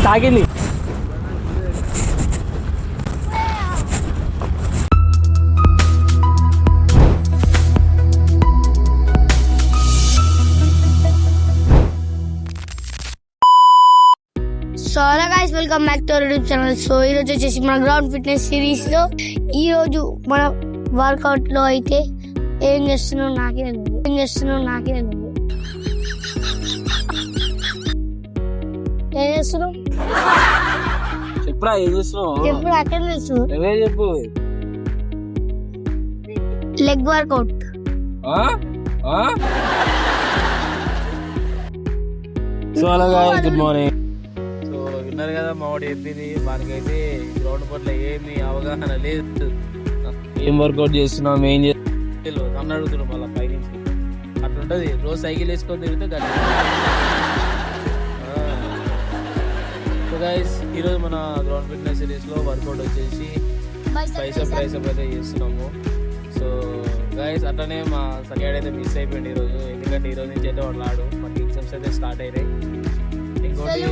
తాకింది. So hello guys, welcome back to our YouTube channel. So ఈరోజు వచ్చేసి మన గ్రౌండ్ ఫిట్నెస్ సిరీస్ లో ఈరోజు మన వర్కౌట్ లో అయితే ఏం చేస్తున్నావు నాకే తెలియదు. ఏం చేస్తున్నావు చెప్పురా, ఏం చేస్తున్నావు? చెప్పు, నాకేం తెలుసు. చెప్పు. Leg work out. So hello guys, good morning. So విన్నారు కదా, మా వాడు చెప్పింది. మనకైతే గ్రౌండ్ పట్ల ఏమి అవగాహన లేదు. ఏం వర్కౌట్ చేస్తున్నాం, ఏం చేస్తున్నాం అన్న అడుగుతున్నాం. మళ్ళీ పైనుంచి అట్లుంటది. రోజు సైకిల్ వేసుకొని తిరిగితే గట్టి. సో గైస్, ఈరోజు మన గ్రౌండ్ ఫిట్నెస్ సిరీస్ లో వర్కౌట్ వచ్చేసి బైసెప్ అయితే చేస్తున్నాము. సో గైస్, అట్లనే మా సరియాడ్ అయితే మిస్ అయిపోయింది ఈరోజు. ఎందుకంటే ఈరోజు నుంచి అయితే వాడు రాడు. మాకు ఎగ్జామ్స్ అయితే స్టార్ట్ అయినాయి. ఇంకోటి,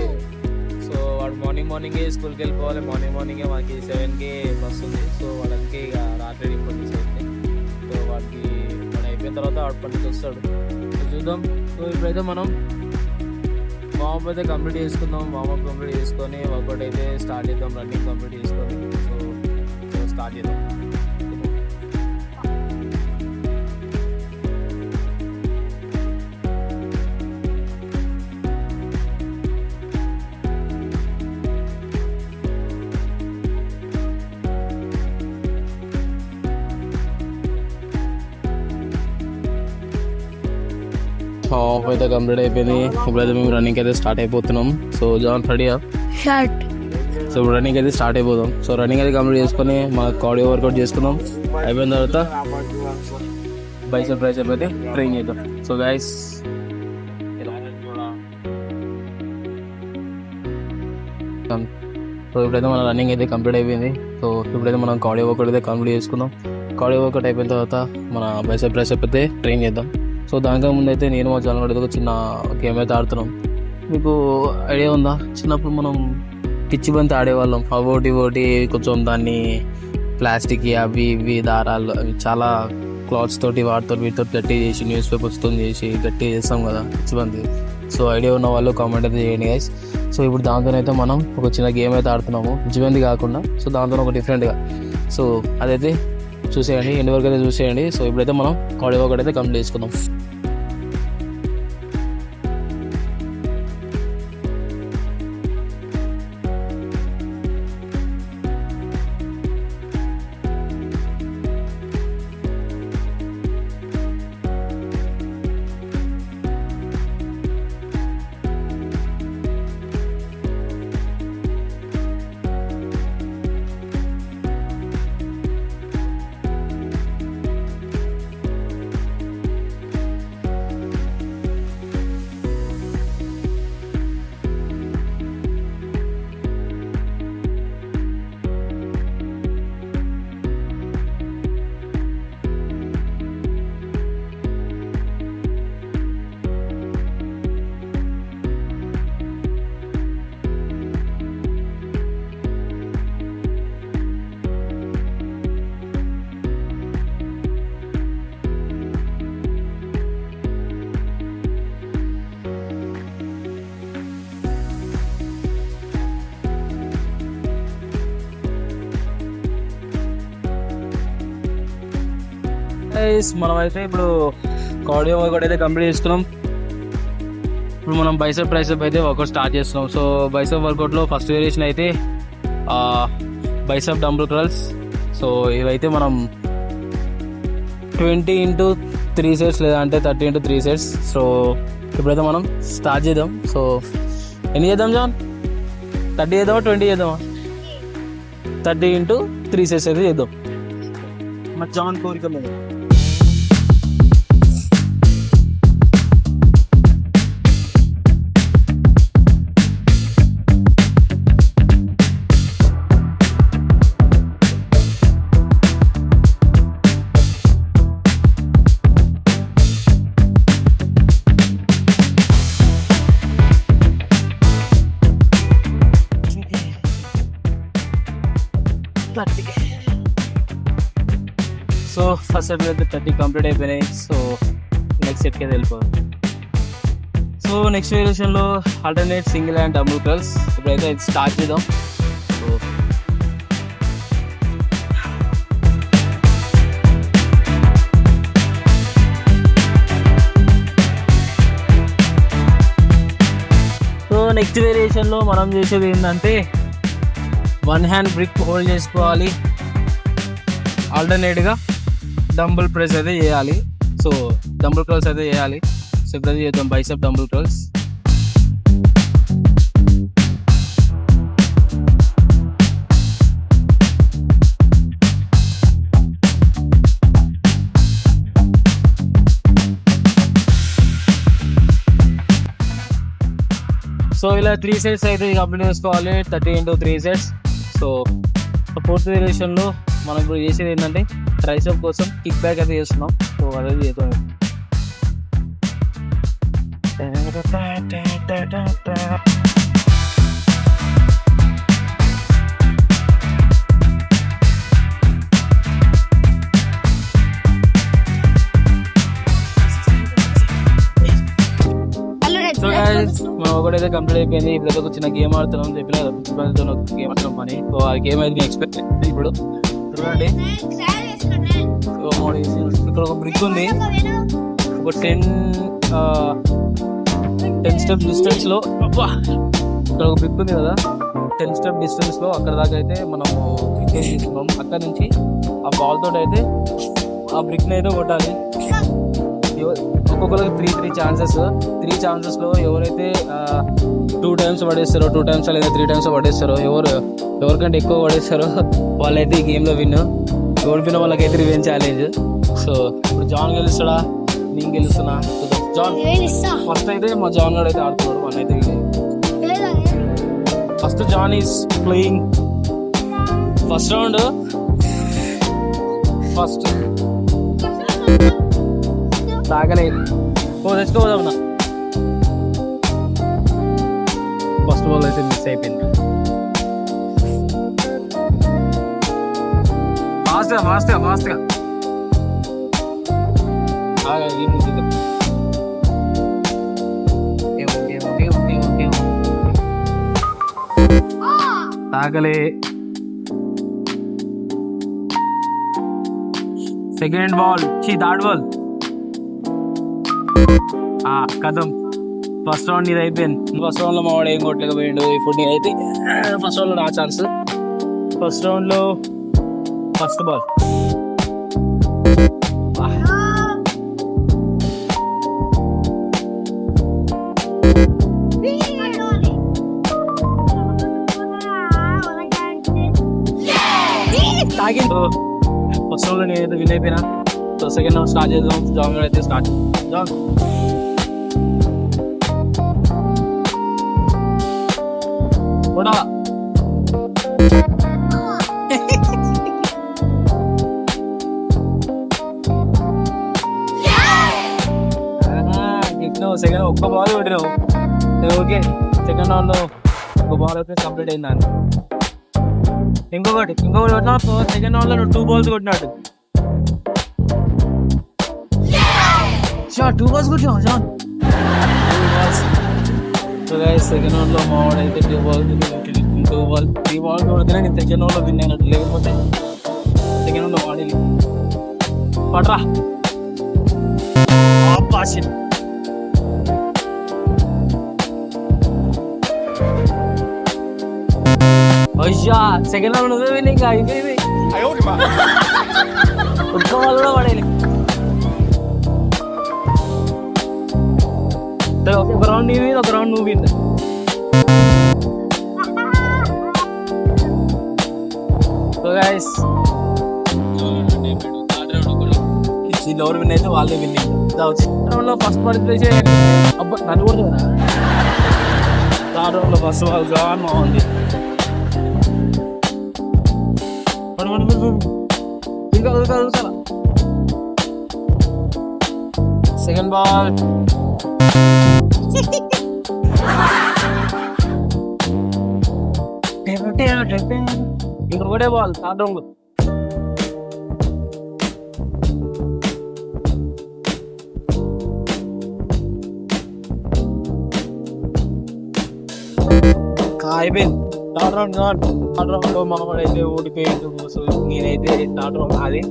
సో వాడు మార్నింగే స్కూల్కి వెళ్ళిపోవాలి. మార్నింగే మనకి 7కి బస్ ఉంది. సో వాడికి ఇక రాత్రి ఇప్పుడు మిస్ అయితే. సో వాడు అయిపోయిన తర్వాత వాడు పనికి వస్తాడు. సో చూద్దాం. సో ఇప్పుడైతే మనం వార్మప్ అయితే కంప్లీట్ చేసుకుందాం. వార్మప్ కంప్లీట్ చేసుకొని వర్కౌట్ అయితే స్టార్ట్ చేద్దాం. రన్నింగ్ కంప్లీట్ చేసుకొని సో స్టార్ట్ చేద్దాం. హాఫ్ అయితే కంప్లీట్ అయిపోయింది. ఇప్పుడైతే మేము రన్నింగ్ అయితే స్టార్ట్ అయిపోతున్నాం. సో జాన్ రెడీయా? షర్ట్. సో ఇప్పుడు రన్నింగ్ అయితే స్టార్ట్ అయిపోదాం. సో రన్నింగ్ అయితే కంప్లీట్ చేసుకొని మా కార్డియో వర్కౌట్ చేసుకుందాం. అయిపోయిన తర్వాత బైసెప్ ట్రైసెప్ అయితే ట్రైన్ చేద్దాం. సో గైస్, సో ఇప్పుడైతే మన రన్నింగ్ అయితే కంప్లీట్ అయిపోయింది. సో ఇప్పుడైతే మనం కార్డియో వర్కౌట్ అయితే కంప్లీట్ చేసుకుందాం. కార్డియో వర్కౌట్ అయిపోయిన తర్వాత మన బైసెప్ ట్రైసెప్ అయితే ట్రైన్ చేద్దాం. సో దానికన్నా ముందు అయితే నేను మా ఛానల్ ఒక చిన్న గేమ్ అయితే ఆడుతున్నాం. మీకు ఐడియా ఉందా? చిన్నప్పుడు మనం పిచ్చి బంతి ఆడేవాళ్ళం. అవోటి కొంచెం దాన్ని ప్లాస్టిక్ అవి ఇవి దారాలు అవి చాలా క్లాత్స్ తోటి వీటితో గట్టి చేసి న్యూస్ పేపర్స్తో చేసి గట్టి చేస్తాం కదా పిచ్చి బంతి. సో ఐడియా ఉన్న వాళ్ళు కామెంట్ అయితే చేయండి గైస్. సో ఇప్పుడు దాంతోనైతే మనం ఒక చిన్న గేమ్ అయితే ఆడుతున్నాము, పిచ్చి బంతి కాకుండా. సో దాంతో ఒక డిఫరెంట్గా. సో అదైతే చూసేయండి, ఎండ్ వరకు అయితే చూసేయండి. సో ఇప్పుడైతే మనం కార్డియో వర్కౌట్ అయితే కంప్లీట్ చేసుకుందాం. మనం అయితే ఇప్పుడు కార్డియో వర్కౌట్ అయితే కంప్లీట్ చేసుకున్నాం. ఇప్పుడు మనం బైసెప్ ట్రైసెప్ అయితే వర్కౌట్ స్టార్ట్ చేస్తున్నాం. సో బైసెప్ వర్కౌట్లో ఫస్ట్ వేరియేషన్ అయితే బైసెప్ డంబుల్ కర్ల్స్. సో ఇవైతే మనం 20x3 సెట్స్ లేదా అంటే 30x3 సెట్స్. సో ఇప్పుడైతే మనం స్టార్ట్ చేద్దాం. సో ఎన్ని చేద్దాం జాన్? 30 చేద్దామా 20 చేద్దామా? 30x3 సెట్స్ అయితే చేద్దాం. మా జాన్ కోరిక మీద ఫస్ట్ సెట్ అయితే 30 కంప్లీట్ అయిపోయినాయి. సో నెక్స్ట్ సెట్కి అయితే వెళ్ళిపోవాలి. సో నెక్స్ట్ వేరియేషన్లో alternate single and double curls. ఇప్పుడైతే ఇది స్టార్ట్ చేద్దాం. సో నెక్స్ట్ వేరియేషన్లో మనం చేసేది ఏంటంటే వన్ హ్యాండ్ బ్రిక్ హోల్డ్ చేసుకోవాలి, ఆల్టర్నేట్గా డంబుల్ ప్రెస్ అయితే చేయాలి. సో డంబుల్ కర్ల్స్ అయితే చేయాలి. సో ఇప్పుడు చేద్దాం బైసెప్ డంబుల్ కర్ల్స్. సో ఇలా 3 సెట్స్ అయితే కంప్లీట్ చేసుకోవాలి, 30 into 3 సెట్స్. సో ఫోర్త్ వేరియేషన్లో మనం ఇప్పుడు చేసేది ఏంటంటే ట్రైసెప్ కోసం కిక్ బ్యాక్ అయితే చేస్తున్నాం. సో అదే చేద్దాం. సో గైస్ మనం ఒకటైతే కంప్లీట్ అయిపోయింది. ఇప్పుడు ఒక చిన్న గేమ్ ఆడుతున్నాం చెప్పిన గేమ్ ఆడుతున్నాం పని. సో ఆ గేమ్ అయితే ఎక్స్పెక్ట్ ఇప్పుడు చూడండి. సో ఇక్కడ ఒక బ్రిక్ ఉంది, ఒక 10 స్టెప్ డిస్టెన్స్లో ఇక్కడ ఒక బ్రిక్ ఉంది కదా, 10 స్టెప్ డిస్టెన్స్లో అక్కడ దాకా అయితే మనం క్రికెట్ తీసుకున్నాం. అక్కడ నుంచి ఆ బాల్ తోటి అయితే ఆ బ్రిక్ని అయితే కొట్టాలి. ఒక్కొక్కరికి 3 ఛాన్సెస్. 3 ఛాన్సెస్లో ఎవరైతే 2 times పడేస్తారో, 2 times లేదా 3 times పడేస్తారో, ఎవరికంటే ఎక్కువ పడేస్తారో వాళ్ళైతే ఈ గేమ్లో విన్. ఓడిపోయిన వాళ్ళకైతే రివెంజ్ ఛాలెంజ్. సో ఇప్పుడు జాన్ గెలుస్తాడా, నేను గెలుస్తున్నా. జాన్ ఫస్ట్ అయితే మా జాన్ గడు అయితే ఆడుతున్నాడు. వన్ అయితే first John is playing first round. First తాగలేదు తెచ్చుకోదామన్నా. ఫస్ట్ బాల్ అయితే మిస్ అయిపోయింది. ఫాస్ట్గా తాగలే. సెకండ్ బాల్ థర్డ్ బాల్ కదం. ఫస్ట్ రౌండ్ ఇది అయిపోయింది. ఫస్ట్ రౌండ్లో మా వాడు ఏం కొట్టలేకపోయిండు. ఇప్పుడు నేనైతే ఫస్ట్ రౌండ్లో నా ఛాన్స్. ఫస్ట్ రౌండ్లో ఫస్ట్ బాల్ తాగిండు. ఫస్ట్ రౌండ్లో నేనైతే విన్ అయిపోయినా. సో సెకండ్ రౌండ్ స్టార్ట్ చేద్దాం. జాన్ అయితే స్టార్ట్. జాన్ కూడా సెకండ్ ఒక్క బాల్ కొట్టినావు. ఓకే సెకండ్ రౌండ్లో ఒక బాల్ అయితే కంప్లీట్ అయిందాన్ని. ఇంకొకటి కొట్టినా. సెకండ్ రౌండ్లో నువ్వు 2 balls కొట్టినట్టు. 2 balls కొట్టినావు జాన్. సో గైస్ సెకండ్ రౌండ్లో మా వాడు అయితే 3 balls కొడితేనే నేను సెకండ్ రౌండ్లో విన్ అయినట్టు. లేకపోతే సెకండ్ రౌండ్లో వాడి పట్రా పాషన్. అయ్యా సెకండ్ రౌండ్ నువ్వే విన్. ఇంకా అయిపోయింది. ఒక్క బాల్ కూడా పడేది. ఒక రౌండ్ నీవి, ఒక రౌండ్ నువ్వు విన్. సో గైస్ ఎవరు విన్ అయితే వాళ్ళే విన్. రౌండ్లో ఫస్ట్ పడితే అబ్బా నన్ను కూడా థర్డ్ రౌండ్లో ఫస్ట్ బాల్ జాన్ బాగుంది. సెకండ్ బాల్ ఇంకొకటే బాల్ థర్డ్ రౌండ్. అయిపోయింది. థర్డ్ రౌండ్ మనవాడైతే ఓడిపోయిండు. సో నేనైతే థర్డ్ రౌండ్ అది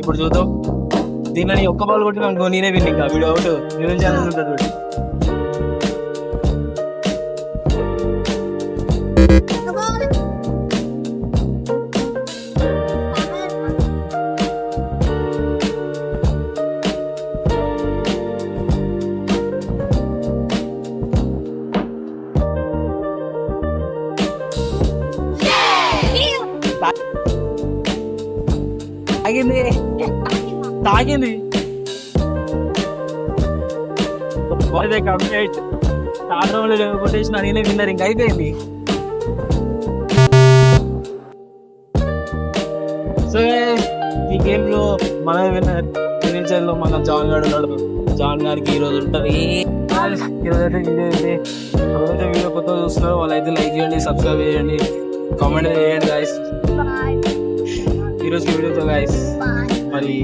ఇప్పుడు చూద్దాం. దీనిని ఒక్క బాల్ కొట్టిన అనుకో నేనే విన్. ఇంకా వీడియో అవుట్ నేను ఛాన్స్ ఉంటుంది. తాగింది కంప్లీట్. థర్డ్ రౌండ్ కొట్టేసిన నేనే విన్నర్. ఇంకా అయిపోయింది. సో ఈ గేమ్ లో మన విన్నర్ లో మన జాన్ గారు ఉన్నాడు. జాన్ గారికి ఈ రోజు ఉంటుంది. ఈరోజైతే వీడియో కొత్త చూస్తున్నారు వాళ్ళైతే లైక్ చేయండి, సబ్స్క్రైబ్ చేయండి, కామెంట్ చేయండి గాయస్. ఈరోజు వీడియోతో గాయస్ మరి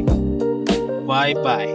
బాయ్ బాయ్.